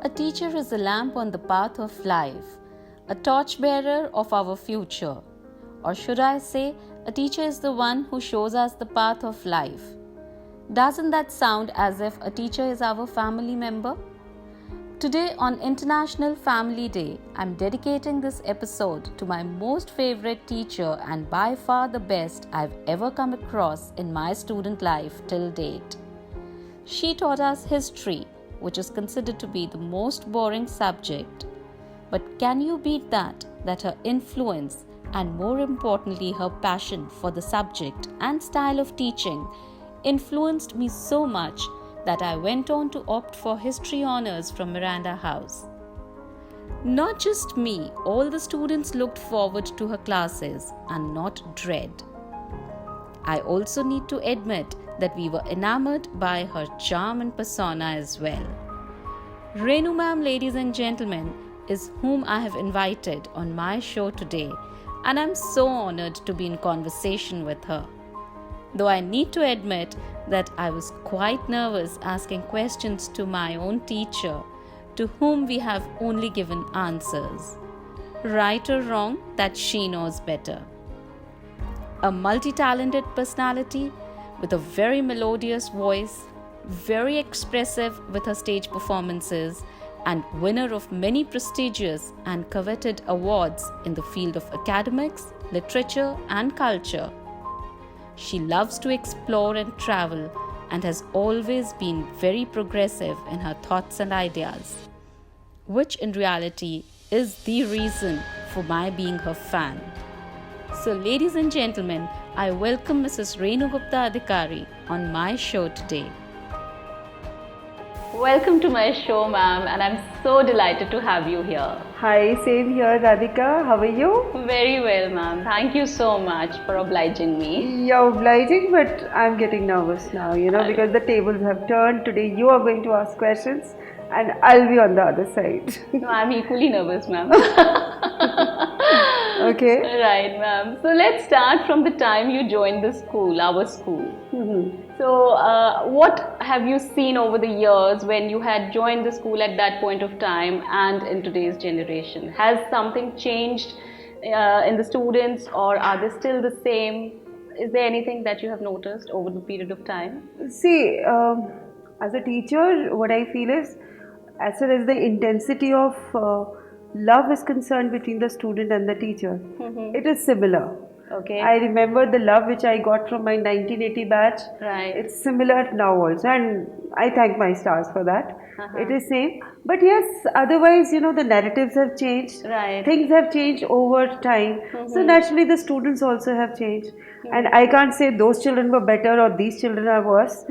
A teacher is a lamp on the path of life, a torchbearer of our future. Or should I say, a teacher is the one who shows us the path of life. Doesn't that sound as if a teacher is our family member? Today on International Family Day, I'm dedicating this episode to my most favorite teacher and by far the best I've ever come across in my student life till date. She taught us history, which is considered to be the most boring subject. But can you beat that her influence and more importantly her passion for the subject and style of teaching influenced me so much that I went on to opt for history honors from Miranda House. Not just me, all the students looked forward to her classes and not dread. I also need to admit that we were enamored by her charm and persona as well. Renu ma'am, ladies and gentlemen, is whom I have invited on my show today, and I'm so honored to be in conversation with her. Though I need to admit that I was quite nervous asking questions to my own teacher, to whom we have only given answers. Right or wrong, that she knows better. A multi-talented personality with a very melodious voice, very expressive with her stage performances, and winner of many prestigious and coveted awards in the field of academics, literature, and culture. She loves to explore and travel and has always been very progressive in her thoughts and ideas, which in reality is the reason for my being her fan. So ladies and gentlemen, I welcome Mrs. Renu Adhikari on my show today. Welcome to my show, ma'am, and I'm so delighted to have you here. Hi, same here, Radhika. How are you? Very well, ma'am. Thank you so much for obliging me. You're obliging, but I'm getting nervous now, because the tables have turned. Today you are going to ask questions and I'll be on the other side. No, I'm equally nervous, ma'am. Okay. Right, ma'am. So let's start from the time you joined the school, our school. Mm-hmm. So what have you seen over the years when you had joined the school at that point of time and in today's generation? Has something changed in the students, or are they still the same? Is there anything that you have noticed over the period of time? See, as a teacher, what I feel is, as far as the intensity of love is concerned between the student and the teacher, it is similar. Okay. I remember the love which I got from my 1980 batch. Right. It's similar now also, and I thank my stars for that. It is same. But yes, otherwise, the narratives have changed. Right. Things have changed over time. So naturally, the students also have changed. And I can't say those children were better or these children are worse.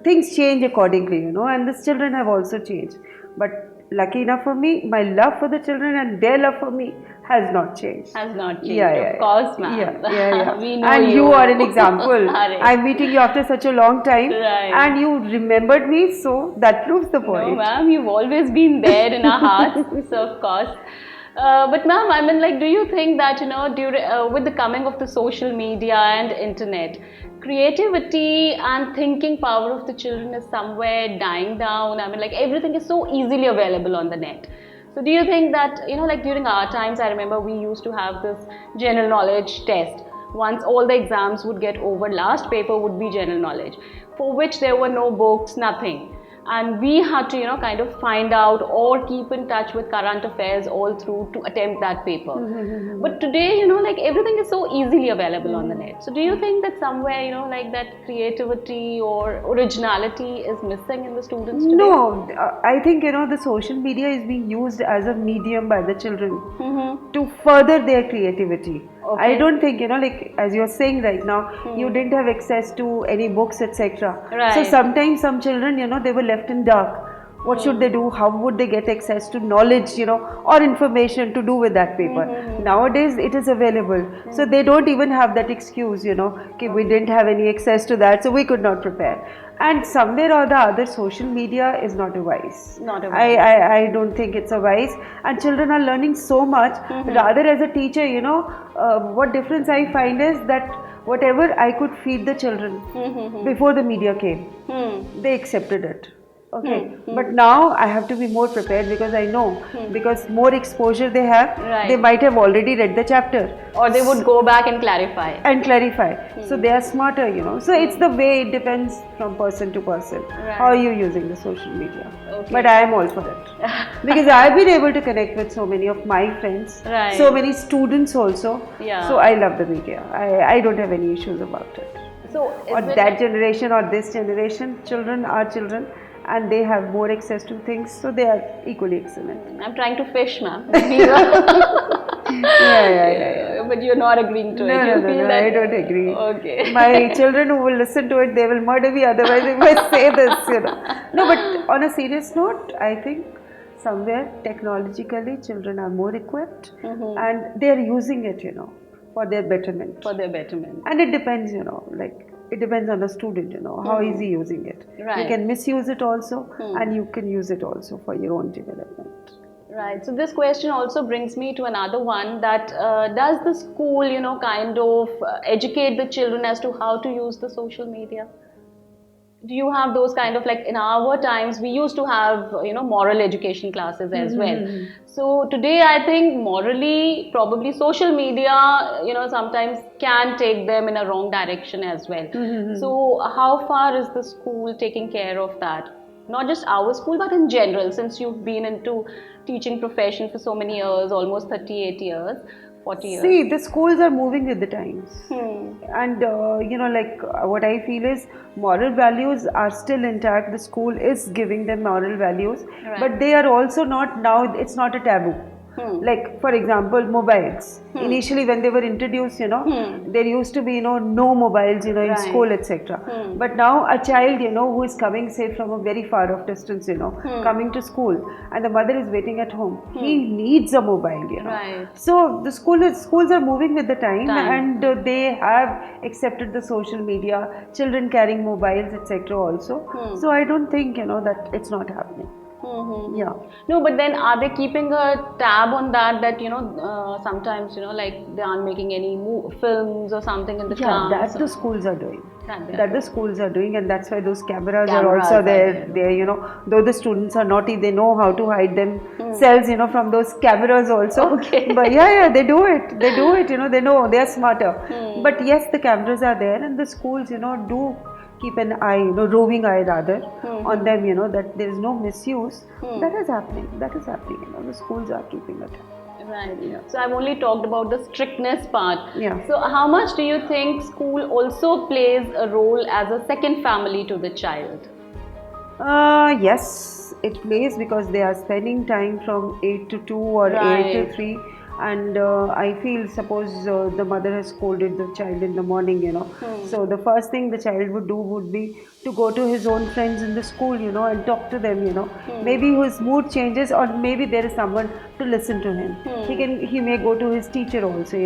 Things change accordingly, and these children have also changed. But lucky enough for me, my love for the children and their love for me has not changed. Has not changed, of course, ma'am. Yeah. We know and you are an example. Right. I'm meeting you after such a long time, right. And you remembered me, so that proves the point. No, ma'am, you've always been there in our hearts, so of course. But ma'am, I mean, do you think that, with the coming of the social media and internet, creativity and thinking power of the children is somewhere dying down? I mean, everything is so easily available on the net. So do you think that, during our times, I remember we used to have this general knowledge test. Once all the exams would get over, last paper would be general knowledge, for which there were no books, nothing. And we had to, kind of find out or keep in touch with current affairs all through to attempt that paper. But today, everything is so easily available on the net. So do you think that somewhere, that creativity or originality is missing in the students today? No, I think, the social media is being used as a medium by the children to further their creativity. Okay. I don't think, as you're saying right now, you didn't have access to any books, etc. Right. So sometimes some children, they were left in dark. What should they do? How would they get access to knowledge, or information to do with that paper? Nowadays, it is available. So they don't even have that excuse, okay, we didn't have any access to that, so we could not prepare. And somewhere or the other, social media is not a vice. Not a vice. I don't think it's a vice. And children are learning so much. Rather, as a teacher, what difference I find is that whatever I could feed the children before the media came, they accepted it. Okay, but now I have to be more prepared because I know because more exposure they have, they Right. might have already read the chapter Or they would go back and clarify. and clarify. So they are smarter, you know. So it's the way, it depends from person to person. How are Right. you using the social media? Okay. But I am all for it because I've been able to connect with so many of my friends, Right. so many students also. Yeah. So I love the media. I don't have any issues about it. So Or is it that generation or this generation, children are children and they have more access to things, so they are equally excellent. I'm trying to fish, ma'am. Yeah. But you're not agreeing to it. You feel No, that I don't agree. Okay. My children who will listen to it, they will murder me otherwise if I say this, you know. No, but on a serious note, I think somewhere technologically children are more equipped and they are using it, you know, for their betterment. For their betterment. And it depends, you know, like it depends on the student, you know, how is he using it. Right. You can misuse it also and you can use it also for your own development. Right. So this question also brings me to another one that does the school, kind of educate the children as to how to use the social media? Do you have those kind of, like in our times we used to have moral education classes as well. So today I think morally probably social media sometimes can take them in a wrong direction as well. So how far is the school taking care of that? Not just our school but in general, since you've been into teaching profession for so many years, almost 38 years, 40 years. See, the schools are moving with the times. And, what I feel is moral values are still intact. The school is giving them moral values, but they are also not now, it's not a taboo. Like, for example, mobiles. Initially, when they were introduced, there used to be, no mobiles, in school, etc. But now, a child, who is coming, say, from a very far off distance, coming to school, and the mother is waiting at home, he needs a mobile, Right. So the schools are moving with the time. And they have accepted the social media, children carrying mobiles, etc. also. So I don't think, that it's not happening. Yeah. No, but then are they keeping a tab on that? That sometimes like they aren't making any films or something in the class. That the schools are doing. That The schools are doing, and that's why those cameras are Cameras also are there. Though the students are naughty, they know how to hide themselves, from those cameras also. Okay. But yeah, they do it. They do it. They know they are smarter. But yes, the cameras are there, and the schools, do keep an eye, roving eye rather, on them, that there is no misuse. That is happening. That is happening. The schools are keeping it. Right. So I've only talked about the strictness part. Yeah. So how much do you think school also plays a role as a second family to the child? Yes, it plays because they are spending time from 8 to 2 or 8 to 3. And I feel, suppose the mother has scolded the child in the morning, so the first thing the child would do would be to go to his own friends in the school, and talk to them, maybe his mood changes, or maybe there is someone to listen to him. He may go to his teacher also,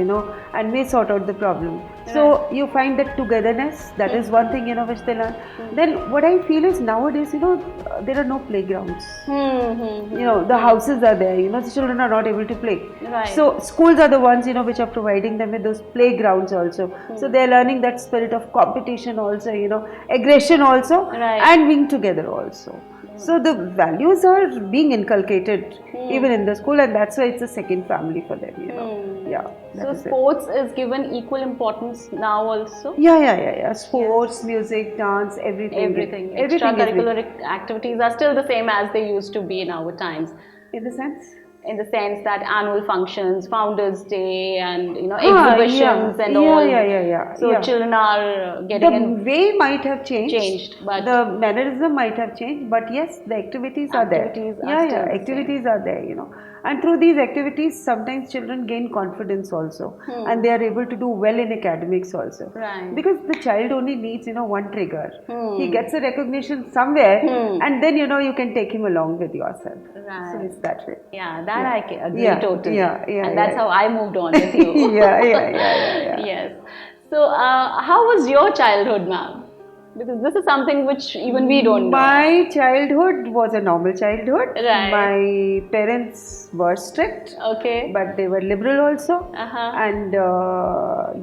and may sort out the problem. So you find that togetherness, that is one thing, which they learn. Then what I feel is nowadays, there are no playgrounds. The houses are there, the children are not able to play. Right. So schools are the ones, which are providing them with those playgrounds also. So they are learning that spirit of competition also, aggression also, and being together also. So the values are being inculcated even in the school, and that's why it's a second family for them, Yeah. So sports is given equal importance now also? Yeah. Sports, music, dance, everything. Extracurricular activities are still the same as they used to be in our times. In the sense? In the sense that annual functions, Founders Day, and exhibitions and all. Yeah. So children are getting the way might have changed, but the mannerism might have changed, but yes, the activities are there. Activities are there, and through these activities, sometimes children gain confidence also, and they are able to do well in academics also. Right. Because the child only needs, one trigger. He gets a recognition somewhere, and then you can take him along with yourself. Right. So it's that way. Yeah, that I agree totally. And that's how I moved on with you. Yeah. Yes. So, how was your childhood, ma'am? Because this is something which even we don't know. My childhood was a normal childhood. Right. My parents were strict. Okay. But they were liberal also. Uh-huh. And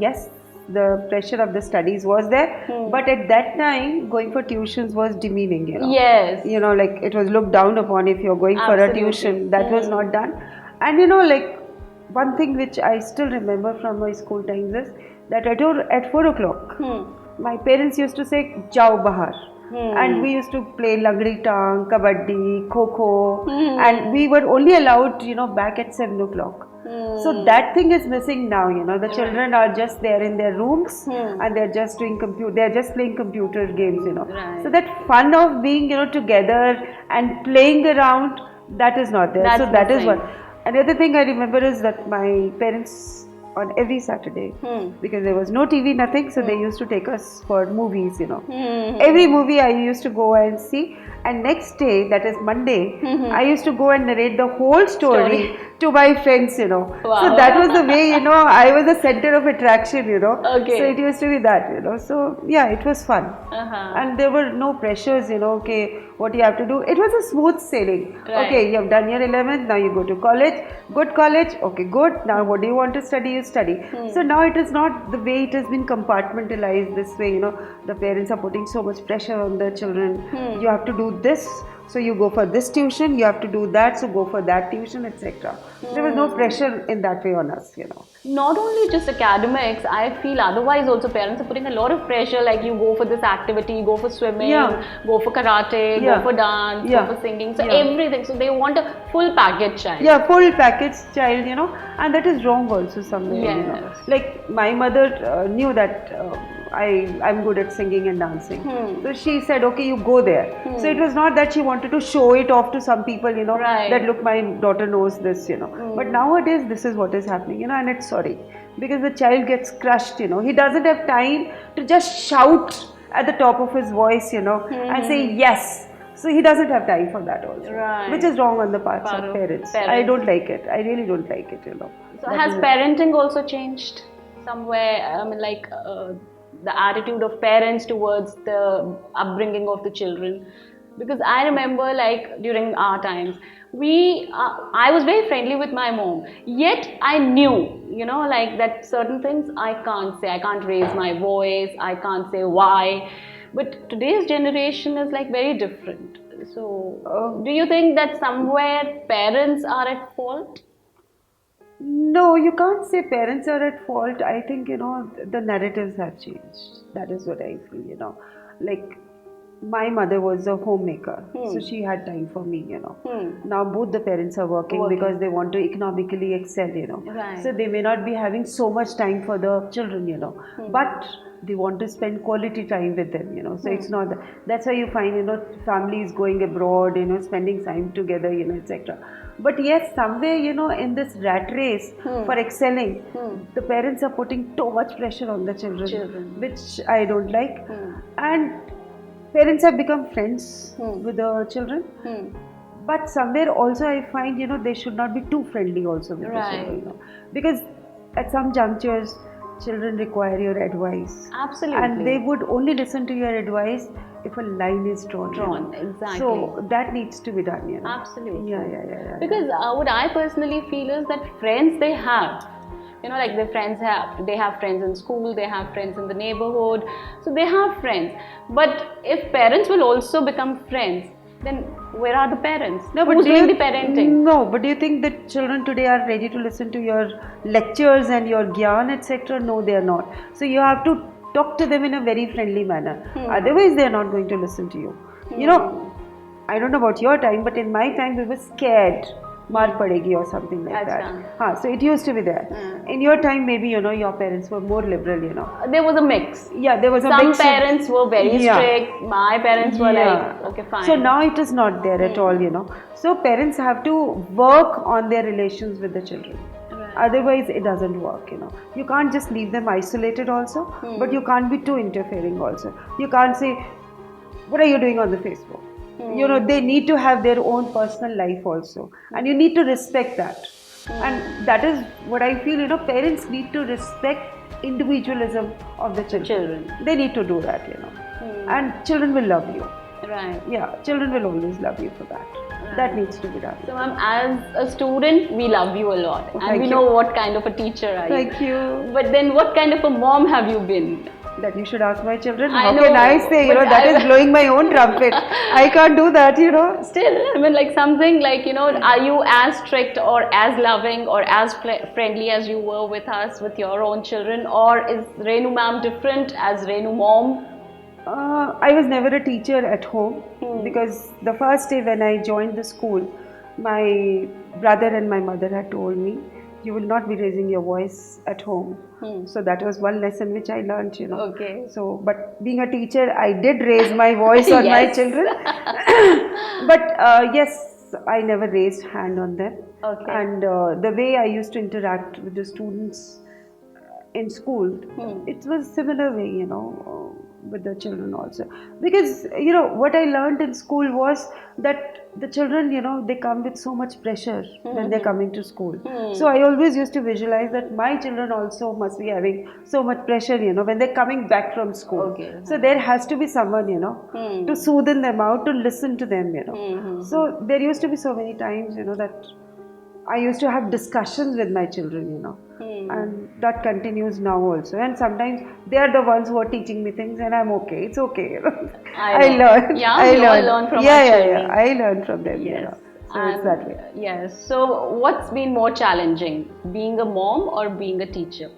yes, the pressure of the studies was there. But at that time, going for tuitions was demeaning, Yes. Like it was looked down upon if you're going for a Absolutely. tuition. That was not done. And like one thing which I still remember from my school times is that at 4 o'clock, my parents used to say, "Jao bahar." And we used to play lagdi tang, kabaddi, kho, and we were only allowed, back at 7 o'clock. So that thing is missing now, the children are just there in their rooms and they're just doing they're just playing computer games, Right. So that fun of being, together and playing around, that is not there. That's so that is missing. what. Another thing I remember is that my parents on every Saturday, because there was no TV, nothing, so they used to take us for movies, Every movie I used to go and see, and next day, that is Monday, I used to go and narrate the whole story to my friends, Wow. So that was the way, I was the center of attraction, Okay. So it used to be that, So yeah, it was fun. And there were no pressures, okay, what you have to do. It was a smooth sailing. Right. Okay, you have done your 11th, now you go to college. Good college, okay, good. Now what do you want to study? You study. So now it is not the way it has been compartmentalized this way, the parents are putting so much pressure on their children. You have to do this, so you go for this tuition, you have to do that, so go for that tuition, etc. There was no pressure in that way on us, Not only just academics, I feel otherwise also parents are putting a lot of pressure, like you go for this activity, go for swimming, go for karate, go for dance, go for singing, so everything. So they want a full package child. Yeah, full package child, and that is wrong also somewhere, Yes. Like my mother knew that I'm good at singing and dancing. So she said, okay, you go there. So it was not that she wanted to show it off to some people, Right. that look, my daughter knows this, But nowadays, this is what is happening, and it's sorry. Because the child gets crushed, he doesn't have time to just shout at the top of his voice, and say yes. So he doesn't have time for that also. Right. Which is wrong on the parts Part of of parents. parents. I don't like it. I really don't like it, So has parenting also changed somewhere? I mean, like the attitude of parents towards the upbringing of the children. Because I remember, like during our times, I was very friendly with my mom. Yet I knew, like that certain things I can't say. I can't raise my voice. I can't say why. But today's generation is like very different. So, do you think that somewhere parents are at fault? No, you can't say parents are at fault. I think, the narratives have changed. That is what I feel, Like, my mother was a homemaker, so she had time for me, Now both the parents are working because they want to economically excel, Right. So they may not be having so much time for the children, But they want to spend quality time with them, So it's not that's why you find, families going abroad, spending time together, etc. But yes, somewhere, in this rat race for excelling, the parents are putting too much pressure on the children. Which I don't like. And parents have become friends with the children. But somewhere also I find, they should not be too friendly also with the children, Because at some junctures, children require your advice. Absolutely. And they would only listen to your advice if a line is drawn. Exactly. So that needs to be done, Absolutely. Yeah. Because what I personally feel is that friends they have, like they have friends in school, they have friends in the neighborhood, so they have friends. But if parents will also become friends, then where are the parents? No, but who's doing the parenting? No, but do you think that children today are ready to listen to your lectures and your gyan, etc.? No, they are not. So you have to talk to them in a very friendly manner. Otherwise, they are not going to listen to you. I don't know about your time, but in my time, we were scared. Maar padegi or something like that. So it used to be there. In your time, maybe, your parents were more liberal, There was a mix. Yeah, there was a mix. Some parents were very strict. My parents were like, okay, fine. So now it is not there at all, So parents have to work on their relations with the children. Otherwise, it doesn't work, You can't just leave them isolated also, but you can't be too interfering also. You can't say, what are you doing on the Facebook? They need to have their own personal life also, and you need to respect that. And that is what I feel, parents need to respect individualism of the children. They need to do that, and children will love you. Right. Yeah, children will always love you for that. That needs to be done. So, ma'am, as a student, we love you a lot, and Thank we you. know what kind of a teacher are you. Thank you. But then, what kind of a mom have you been? That you should ask my children. I How know, can I say? but That is blowing my own trumpet. I can't do that. Still, I mean, like something like, are you as strict or as loving or as friendly as you were with us, with your own children, or is Renu ma'am different as Renu mom? I was never a teacher at home because the first day when I joined the school, my brother and my mother had told me, you will not be raising your voice at home. So that was one lesson which I learned. Okay. So, but being a teacher, I did raise my voice on my Yes. children. But yes, I never raised hand on them. Okay. And the way I used to interact with the students in school, it was similar way, with the children also. Because, what I learned in school was that the children, they come with so much pressure when they're coming to school. So I always used to visualize that my children also must be having so much pressure, when they're coming back from school. Okay. So there has to be someone, to soothe them out, to listen to them. So there used to be so many times, that I used to have discussions with my children. And that continues now also. And sometimes they are the ones who are teaching me things, and I'm okay. It's okay. I learn. Yeah, I we all learn from our children. I learn from them. Yes. So it's that way. Yes. So, what's been more challenging, being a mom or being a teacher?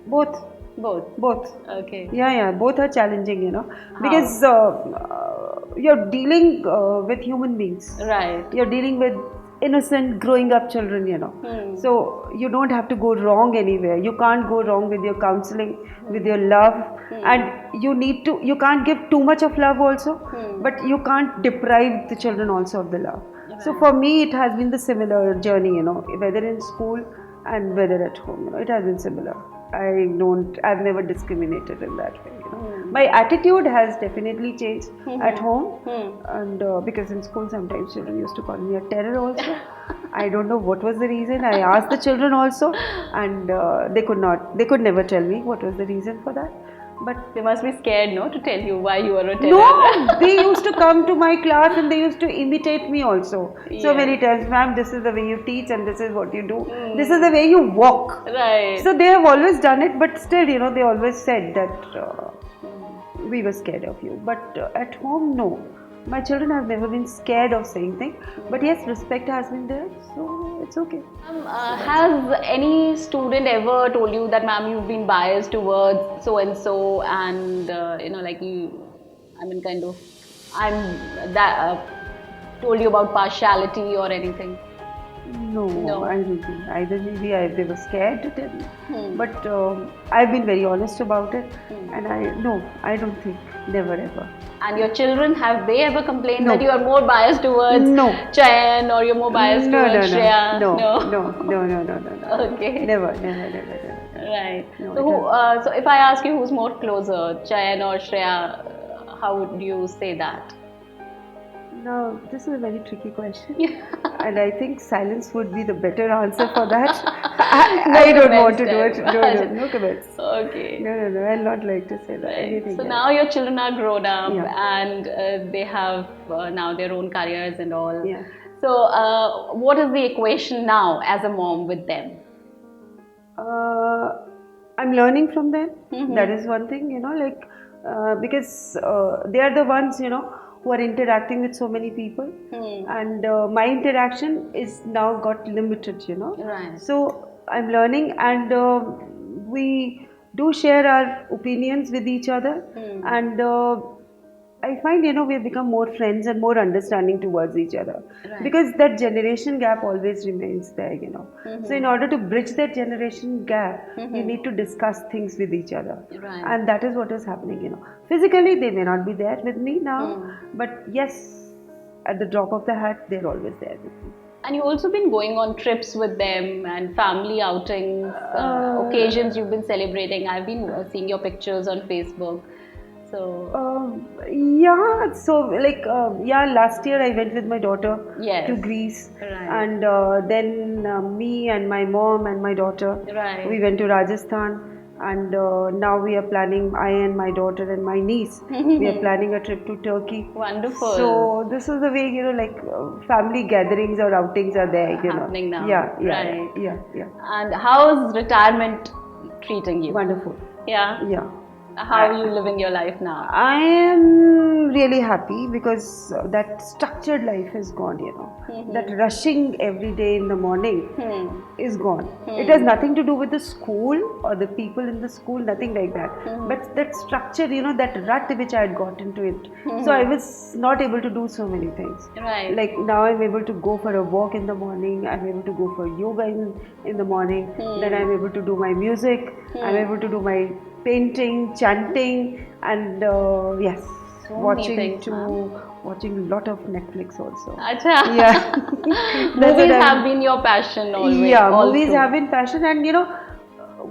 Both. Both. Okay. Yeah. Both are challenging, because you're dealing with human beings. Right. You're dealing with innocent growing up children. So you don't have to go wrong anywhere. You can't go wrong with your counseling, with your love, and you can't give too much of love also, but you can't deprive the children also of the love. So for me, it has been the similar journey, whether in school and whether at home, it has been similar. I've never discriminated in that way. My attitude has definitely changed at home, and because in school sometimes children used to call me a terror also. I don't know what was the reason. I asked the children also, and they could never tell me what was the reason for that. But they must be scared, no, to tell you why you are a terror. No, they used to come to my class and they used to imitate me also. So many times, ma'am, this is the way you teach and this is what you do. This is the way you walk. Right. So they have always done it, but still, they always said that we were scared of you. But at home, no. My children have never been scared of saying things. But yes, respect has been there, so it's okay. Has any student ever told you that, ma'am, you've been biased towards so and so, and told you about partiality or anything? No, I don't think. Either maybe they were scared to tell me. But I've been very honest about it, and I don't think. Never ever. And your children, have they ever complained that you are more biased towards Chayan or you're more biased towards Shreya? No. Okay. Never. Right. So if I ask you who's more closer, Chayan or Shreya, how would you say that? Now, this is a very tricky question. And I think silence would be the better answer for that. I don't want to do it. No comments. Okay. No. I'll not like to say that. Anything so else. Now your children are grown up and they have now their own careers and all. Yeah. So what is the equation now as a mom with them? I'm learning from them. That is one thing, because they are the ones, who are interacting with so many people, and my interaction is now got limited, Right. So I'm learning, and we do share our opinions with each other, and I find, we have become more friends and more understanding towards each other, because that generation gap always remains there, So in order to bridge that generation gap, you need to discuss things with each other, and that is what is happening, Physically, they may not be there with me now, but yes, at the drop of the hat, they're always there with me. And you've also been going on trips with them and family outings, occasions you've been celebrating. I've been seeing your pictures on Facebook. So last year I went with my daughter to Greece, and then me and my mom and my daughter, we went to Rajasthan, and now we are planning, I and my daughter and my niece, we are planning a trip to Turkey. Wonderful. So this is the way, like family gatherings or outings are there, Happening now. Yeah, Right. yeah. And how's retirement treating you? Wonderful. Yeah. Yeah. How are you living your life now? I am really happy because that structured life is gone, That rushing every day in the morning is gone. It has nothing to do with the school or the people in the school, nothing like that. But that structure, that rut which I had got into it. So I was not able to do so many things. Right. Like now I'm able to go for a walk in the morning, I'm able to go for yoga in the morning, then I'm able to do my music, I'm able to do my painting, chanting, and yes, So many things, watching a lot of Netflix also. Acha. Yeah. Movies have been your passion always. Yeah, all movies through. have been passion, and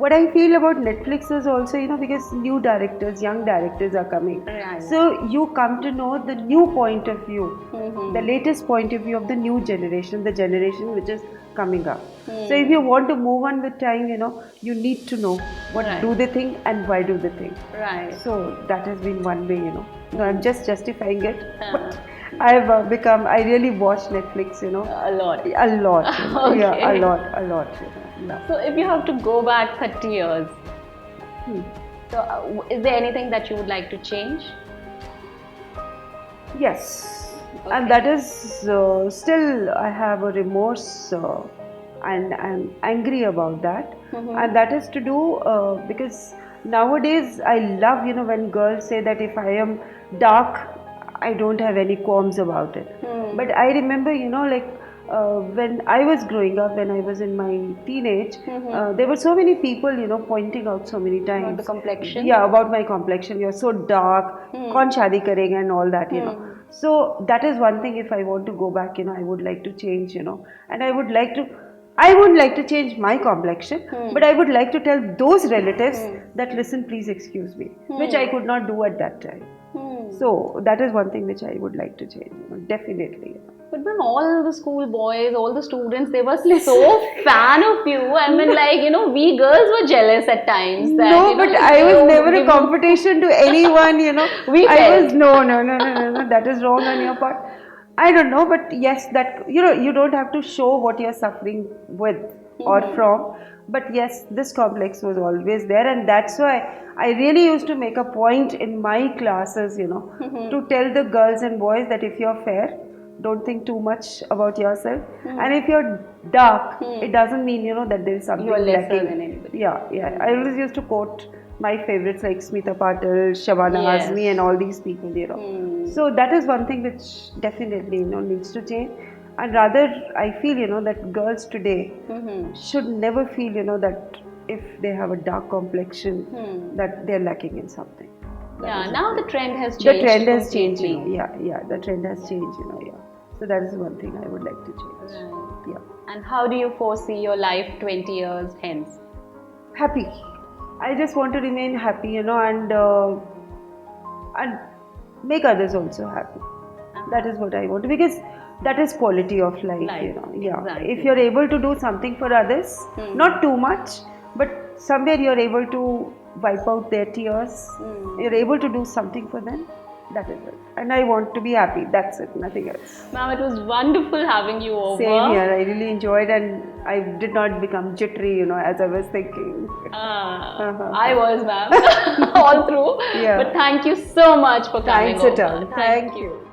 what I feel about Netflix is also, because new directors, young directors are coming. Right. So you come to know the new point of view, the latest point of view of the new generation, the generation which is coming up. So if you want to move on with time, you need to know what Right. do they think and why do they think. Right. So that has been one way, No, I'm just justifying it. Yeah. But I've I really watch Netflix, A lot. a lot. Yeah, Okay. a lot. Yeah. So if you have to go back 30 years, so is there anything that you would like to change? Yes, and that is still I have a remorse and I'm angry about that, and that is to do because nowadays I love when girls say that if I am dark, I don't have any qualms about it. But I remember when I was growing up, when I was in my teenage, there were so many people pointing out so many times About the complexion? Yeah, about my complexion. You're so dark. Kaun shaadi karega and all that, So that is one thing. If I want to go back, I would like to change, and I would like to. I would like to change my complexion, but I would like to tell those relatives that listen, please excuse me, which I could not do at that time. So that is one thing which I would like to change, definitely. But when all the school boys, all the students, they were so fan of you. I mean, we girls were jealous at times. That, No, but I was never a competition to anyone, We I felt. was, no, that is wrong on your part. I don't know, but yes, that, you don't have to show what you're suffering with or from. But yes, this complex was always there, and that's why I really used to make a point in my classes, to tell the girls and boys that if you're fair, don't think too much about yourself, and if you're dark, it doesn't mean that there is something You're lesser lacking. than anybody. Yeah. I always used to quote my favorites like Smita Patil, Shabana Yes. Azmi, and all these people. So that is one thing which definitely needs to change. And rather, I feel that girls today should never feel that if they have a dark complexion, that they're lacking in something. Yeah, now the trend has changed. The trend has changed. completely. Yeah. The trend has changed. Yeah. So that is one thing I would like to change. Right. Yeah. And how do you foresee your life 20 years hence? Happy. I just want to remain happy, and make others also happy. That is what I want, because that is quality of life. Yeah. Exactly. If you're able to do something for others, not too much, but somewhere you're able to wipe out their tears. You're able to do something for them. That is it. And I want to be happy. That's it. Nothing else. Ma'am, it was wonderful having you over. Same here. I really enjoyed, and I did not become jittery, as I was thinking. I was, ma'am, all through. Yeah. But thank you so much for coming Thanks over. at all. Thank you.